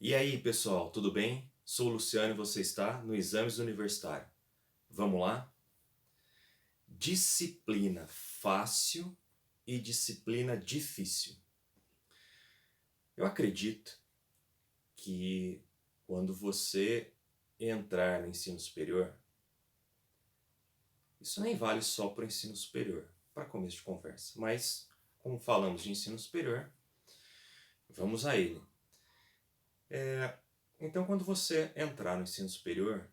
E aí, pessoal, tudo bem? Sou o Luciano e você está no Exames Universitário. Vamos lá? Disciplina fácil e disciplina difícil. Eu acredito que quando você entrar no ensino superior, isso nem vale só para o ensino superior, para começo de conversa, mas como falamos de ensino superior, vamos a ele. Então, quando você entrar no ensino superior,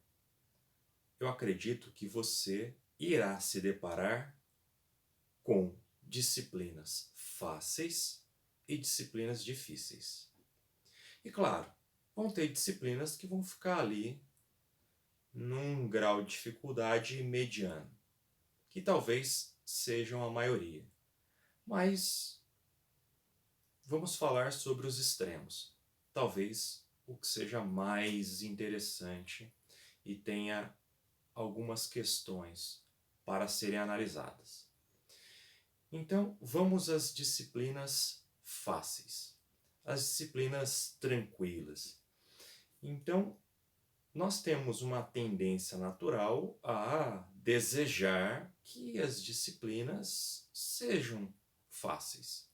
eu acredito que você irá se deparar com disciplinas fáceis e disciplinas difíceis. E claro, vão ter disciplinas que vão ficar ali num grau de dificuldade mediano, que talvez sejam a maioria. Mas vamos falar sobre os extremos. Talvez o que seja mais interessante e tenha algumas questões para serem analisadas. Então, vamos às disciplinas fáceis, as disciplinas tranquilas. Então, nós temos uma tendência natural a desejar que as disciplinas sejam fáceis.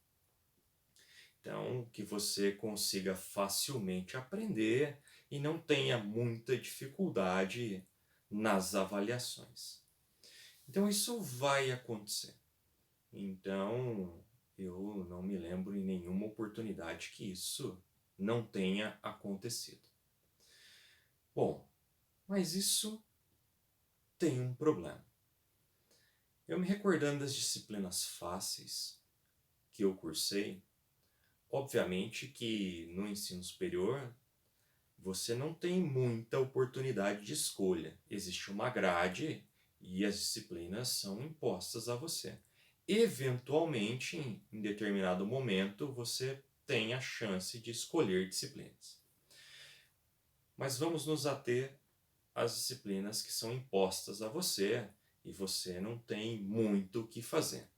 Então, que você consiga facilmente aprender e não tenha muita dificuldade nas avaliações. Então, isso vai acontecer. Então, eu não me lembro em nenhuma oportunidade que isso não tenha acontecido. Bom, mas isso tem um problema. Eu me recordando das disciplinas fáceis que eu cursei, obviamente que no ensino superior você não tem muita oportunidade de escolha. Existe uma grade e as disciplinas são impostas a você. Eventualmente, em determinado momento, você tem a chance de escolher disciplinas. Mas vamos nos ater às disciplinas que são impostas a você e você não tem muito o que fazer.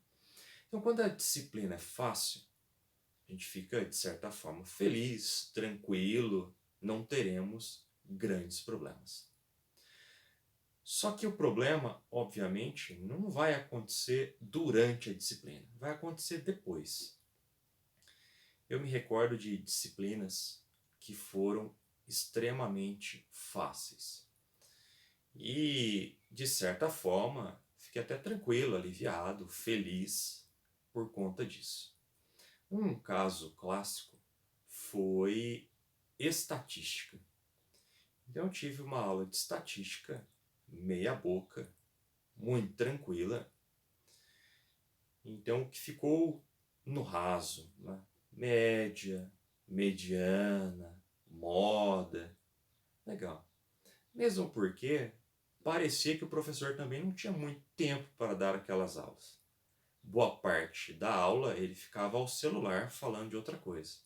Então, quando a disciplina é fácil, a gente fica, de certa forma, feliz, tranquilo, não teremos grandes problemas. Só que o problema, obviamente, não vai acontecer durante a disciplina, vai acontecer depois. Eu me recordo de disciplinas que foram extremamente fáceis. E, de certa forma, fiquei até tranquilo, aliviado, feliz por conta disso. Um caso clássico foi estatística. Então eu tive uma aula de estatística meia boca, muito tranquila. Então o que ficou no raso, né? Média, mediana, moda, legal. Mesmo porque parecia que o professor também não tinha muito tempo para dar aquelas aulas. Boa parte da aula ele ficava ao celular falando de outra coisa.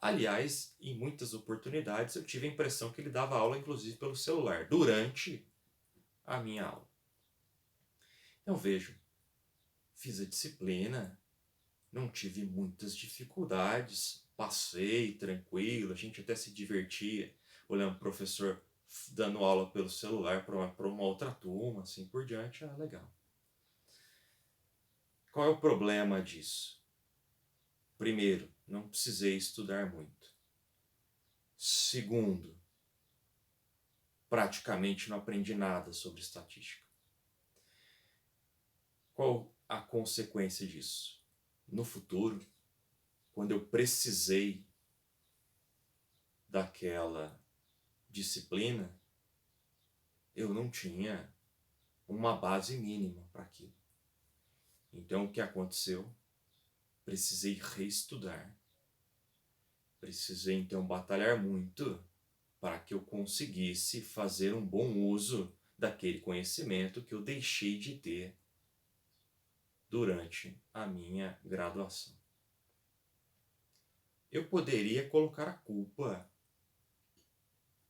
Aliás, em muitas oportunidades eu tive a impressão que ele dava aula inclusive pelo celular, durante a minha aula. Então vejo, fiz a disciplina, não tive muitas dificuldades, passei tranquilo, a gente até se divertia, olhando o professor dando aula pelo celular para uma outra turma, assim por diante, legal. Qual é o problema disso? Primeiro, não precisei estudar muito. Segundo, praticamente não aprendi nada sobre estatística. Qual a consequência disso? No futuro, quando eu precisei daquela disciplina, eu não tinha uma base mínima para aquilo. Então o que aconteceu? Precisei reestudar. Precisei então batalhar muito para que eu conseguisse fazer um bom uso daquele conhecimento que eu deixei de ter durante a minha graduação. Eu poderia colocar a culpa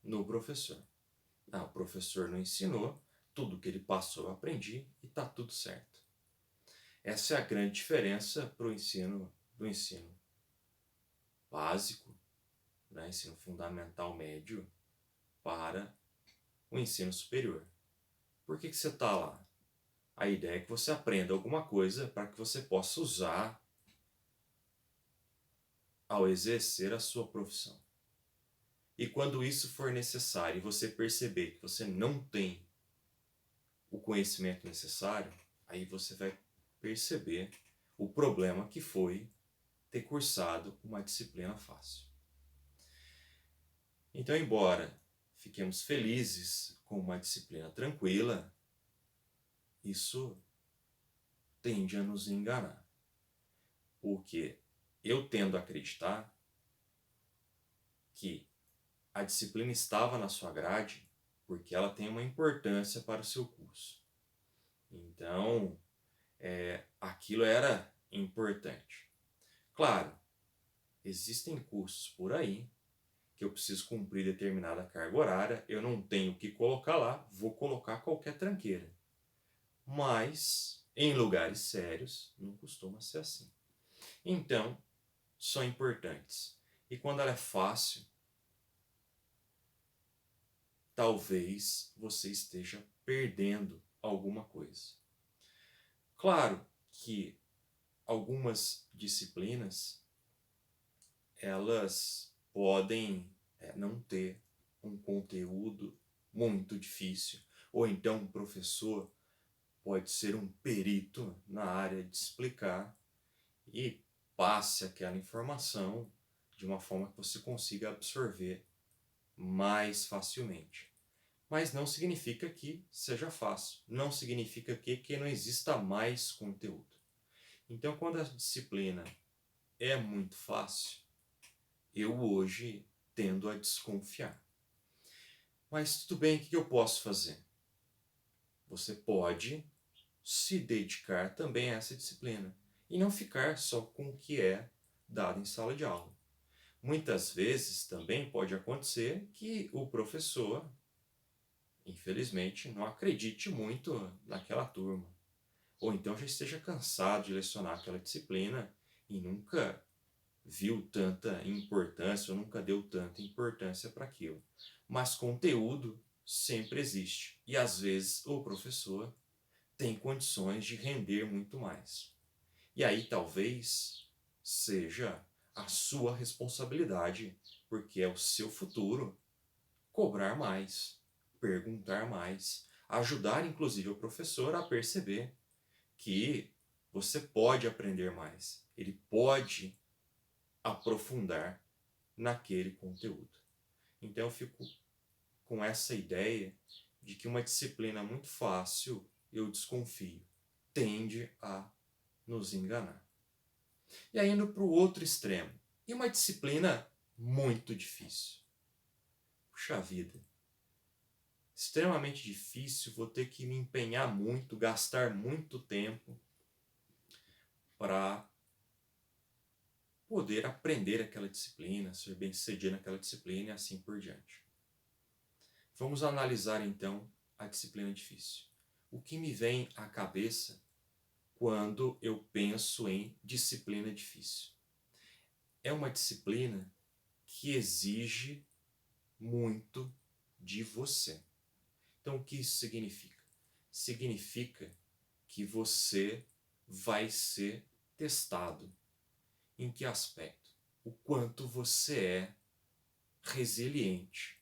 no professor. O professor não ensinou, tudo que ele passou eu aprendi e está tudo certo. Essa é a grande diferença para o ensino do ensino básico, né, ensino fundamental médio, para o ensino superior. Por que você está lá? A ideia é que você aprenda alguma coisa para que você possa usar ao exercer a sua profissão. E quando isso for necessário e você perceber que você não tem o conhecimento necessário, aí você vai perceber o problema que foi ter cursado uma disciplina fácil. Então, embora fiquemos felizes com uma disciplina tranquila, isso tende a nos enganar. Porque eu tendo a acreditar que a disciplina estava na sua grade porque ela tem uma importância para o seu curso. Então, aquilo era importante. Claro, existem cursos por aí que eu preciso cumprir determinada carga horária, eu não tenho o que colocar lá, vou colocar qualquer tranqueira. Mas, em lugares sérios, não costuma ser assim. Então, são importantes. E quando ela é fácil, talvez você esteja perdendo alguma coisa. Claro que algumas disciplinas, elas podem não ter um conteúdo muito difícil, ou então um professor pode ser um perito na área de explicar e passe aquela informação de uma forma que você consiga absorver mais facilmente. Mas não significa que seja fácil, não significa que não exista mais conteúdo. Então, quando a disciplina é muito fácil, eu hoje tendo a desconfiar. Mas tudo bem, o que eu posso fazer? Você pode se dedicar também a essa disciplina e não ficar só com o que é dado em sala de aula. Muitas vezes também pode acontecer que o professor, infelizmente, não acredite muito naquela turma. Ou então já esteja cansado de lecionar aquela disciplina e nunca viu tanta importância ou nunca deu tanta importância para aquilo. Mas conteúdo sempre existe. E às vezes o professor tem condições de render muito mais. E aí talvez seja a sua responsabilidade, porque é o seu futuro, cobrar mais, perguntar mais, ajudar inclusive o professor a perceber que você pode aprender mais, ele pode aprofundar naquele conteúdo. Então eu fico com essa ideia de que uma disciplina muito fácil, eu desconfio, tende a nos enganar. E aí indo para o outro extremo, e uma disciplina muito difícil? Puxa vida, extremamente difícil, vou ter que me empenhar muito, gastar muito tempo para poder aprender aquela disciplina, ser bem-sucedido naquela disciplina e assim por diante. Vamos analisar então a disciplina difícil. O que me vem à cabeça quando eu penso em disciplina difícil? É uma disciplina que exige muito de você. Então, o que isso significa? Significa que você vai ser testado. Em que aspecto? O quanto você é resiliente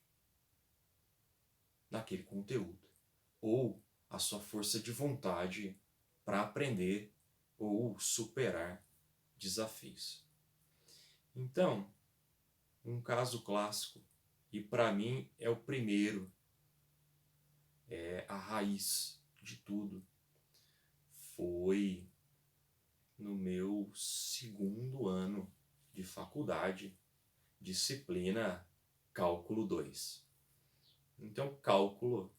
naquele conteúdo, ou a sua força de vontade para aprender ou superar desafios. Então, um caso clássico, e para mim é o primeiro, é a raiz de tudo, foi no meu segundo ano de faculdade, disciplina Cálculo 2. Então, cálculo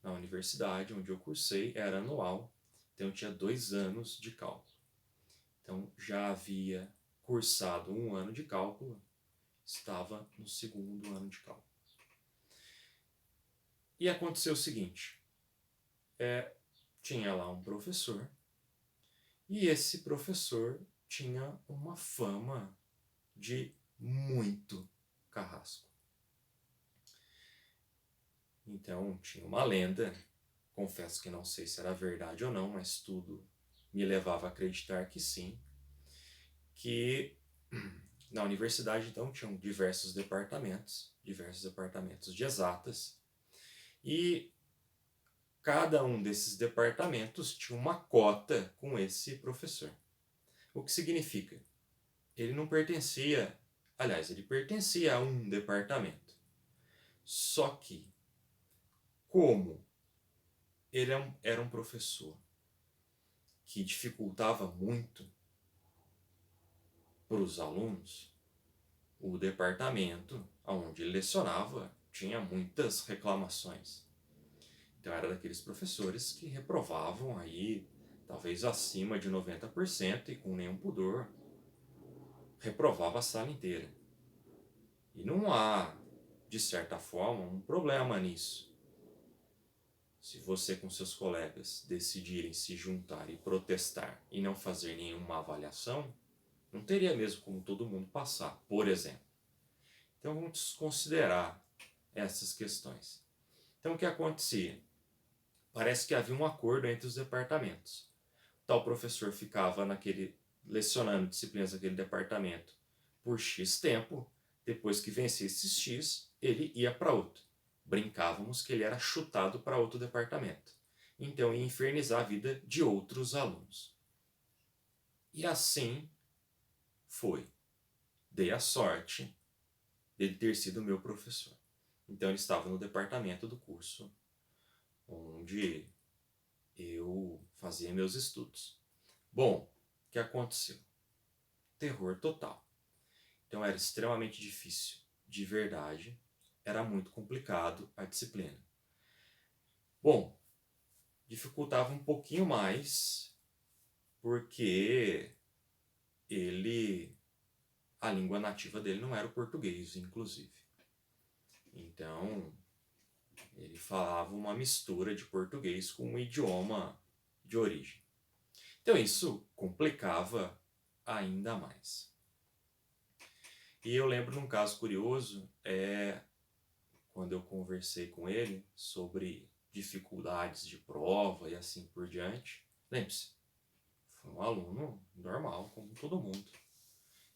na universidade onde eu cursei era anual, então eu tinha 2 anos de cálculo. Então, já havia cursado 1 ano de cálculo, estava no segundo ano de cálculo. E aconteceu o seguinte, tinha lá um professor, e esse professor tinha uma fama de muito carrasco. Então tinha uma lenda, confesso que não sei se era verdade ou não, mas tudo me levava a acreditar que sim, que na universidade então tinham diversos departamentos de exatas, e cada um desses departamentos tinha uma cota com esse professor. O que significa? Ele não pertencia, aliás, ele pertencia a um departamento. Só que, como ele era um professor que dificultava muito para os alunos, o departamento onde ele lecionava tinha muitas reclamações. Então era daqueles professores que reprovavam aí talvez acima de 90% e com nenhum pudor reprovava a sala inteira. E não há, de certa forma, um problema nisso. Se você com seus colegas decidirem se juntar e protestar e não fazer nenhuma avaliação, não teria mesmo como todo mundo passar, por exemplo. Então vamos considerar essas questões. Então o que acontecia? Parece que havia um acordo entre os departamentos. Tal professor ficava lecionando disciplinas daquele departamento por X tempo, depois que vencia esses X, ele ia para outro. Brincávamos que ele era chutado para outro departamento. Então ia infernizar a vida de outros alunos. E assim foi. Dei a sorte dele ter sido meu professor. Então ele estava no departamento do curso onde eu fazia meus estudos. Bom, o que aconteceu? Terror total. Então era extremamente difícil, de verdade. Era muito complicado a disciplina. Bom, dificultava um pouquinho mais porque a língua nativa dele não era o português, inclusive. Então, ele falava uma mistura de português com um idioma de origem. Então isso complicava ainda mais. E eu lembro num caso curioso, quando eu conversei com ele sobre dificuldades de prova e assim por diante. Lembre-se, foi um aluno normal, como todo mundo.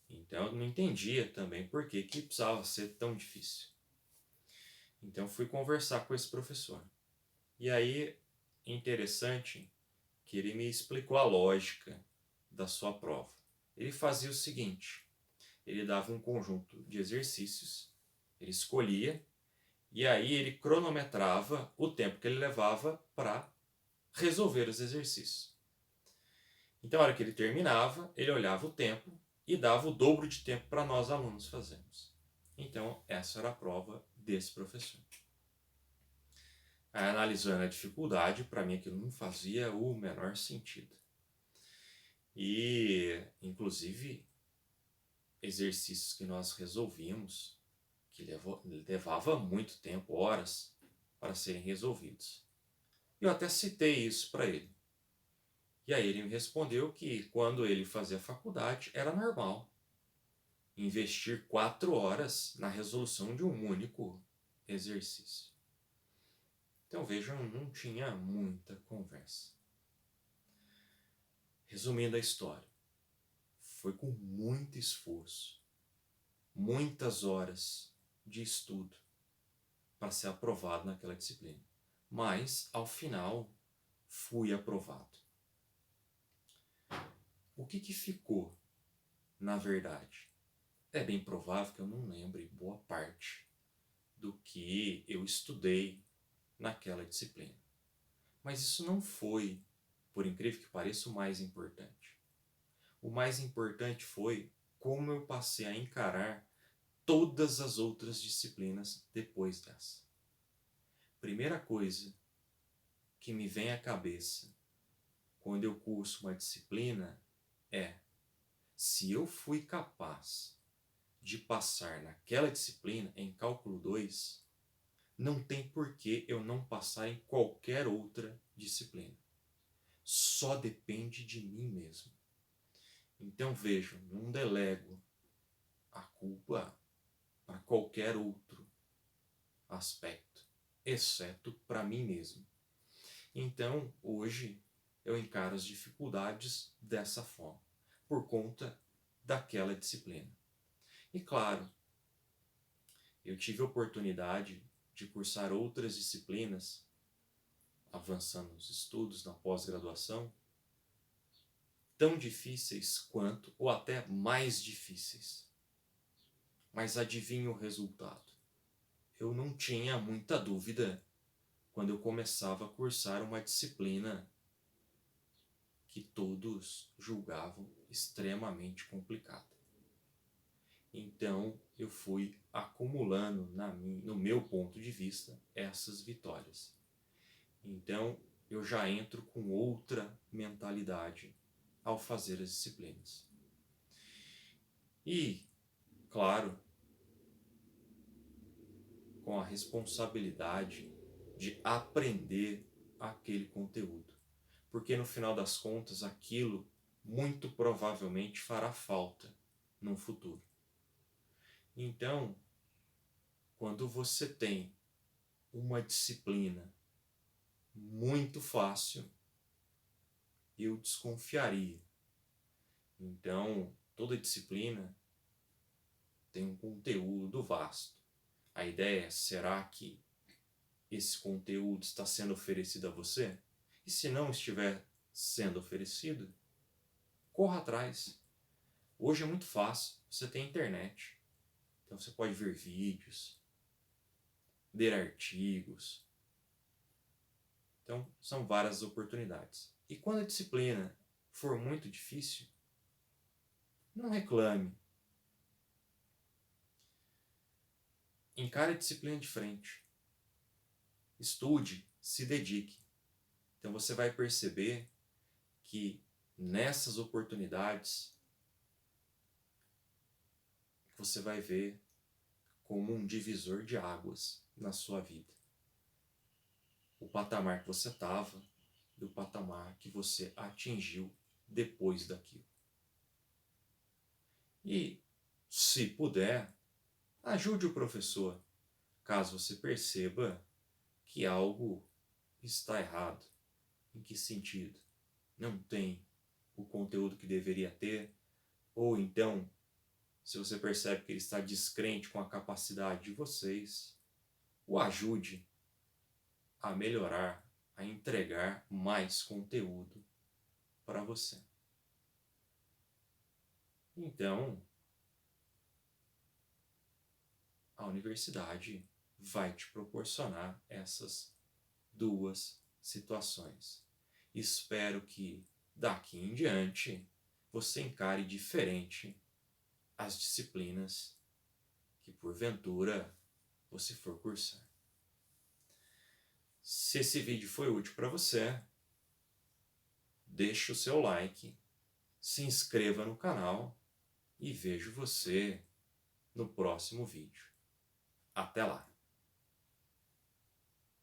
Então eu não entendia também por que precisava ser tão difícil. Então fui conversar com esse professor. E aí, interessante que ele me explicou a lógica da sua prova. Ele fazia o seguinte: ele dava um conjunto de exercícios, ele escolhia, e aí ele cronometrava o tempo que ele levava para resolver os exercícios. Então, a hora que ele terminava, ele olhava o tempo e dava o dobro de tempo para nós alunos fazermos. Então, essa era a prova desse professor. Aí, analisando a dificuldade, para mim aquilo não fazia o menor sentido. E, inclusive, exercícios que nós resolvíamos, que levava muito tempo, horas, para serem resolvidos. Eu até citei isso para ele. E aí ele me respondeu que quando ele fazia faculdade era normal investir 4 horas na resolução de um único exercício. Então vejam, não tinha muita conversa. Resumindo a história, foi com muito esforço, muitas horas de estudo para ser aprovado naquela disciplina. Mas, ao final, fui aprovado. O que ficou, na verdade? É bem provável que eu não lembre boa parte do que eu estudei naquela disciplina. Mas isso não foi, por incrível que pareça, o mais importante. O mais importante foi como eu passei a encarar todas as outras disciplinas depois dessa. Primeira coisa que me vem à cabeça quando eu curso uma disciplina é: se eu fui capaz de passar naquela disciplina em cálculo 2, não tem por que eu não passar em qualquer outra disciplina. Só depende de mim mesmo. Então vejam, não delego a culpa para qualquer outro aspecto. exceto para mim mesmo. Então, hoje, eu encaro as dificuldades dessa forma, por conta daquela disciplina. E claro, eu tive a oportunidade de cursar outras disciplinas, avançando nos estudos, na pós-graduação, tão difíceis quanto, ou até mais difíceis. Mas adivinha o resultado? Eu não tinha muita dúvida quando eu começava a cursar uma disciplina que todos julgavam extremamente complicada. Então eu fui acumulando, no meu ponto de vista, essas vitórias. Então eu já entro com outra mentalidade ao fazer as disciplinas. E, claro, com a responsabilidade de aprender aquele conteúdo. Porque no final das contas aquilo muito provavelmente fará falta no futuro. Então, quando você tem uma disciplina muito fácil, eu desconfiaria. Então, toda disciplina tem um conteúdo vasto. A ideia é, será que esse conteúdo está sendo oferecido a você? E se não estiver sendo oferecido, corra atrás. Hoje é muito fácil, você tem internet. Então você pode ver vídeos, ler artigos. Então são várias oportunidades. E quando a disciplina for muito difícil, não reclame. Encare a disciplina de frente. Estude, se dedique. Então você vai perceber que nessas oportunidades você vai ver como um divisor de águas na sua vida. O patamar que você estava e o patamar que você atingiu depois daquilo. E, se puder, ajude o professor, caso você perceba que algo está errado. Em que sentido? Não tem o conteúdo que deveria ter, ou então, se você percebe que ele está descrente com a capacidade de vocês, o ajude a melhorar, a entregar mais conteúdo para você. Então, a universidade vai te proporcionar essas duas situações. Espero que daqui em diante você encare diferente as disciplinas que porventura você for cursar. Se esse vídeo foi útil para você, deixe o seu like, se inscreva no canal e vejo você no próximo vídeo. Até lá!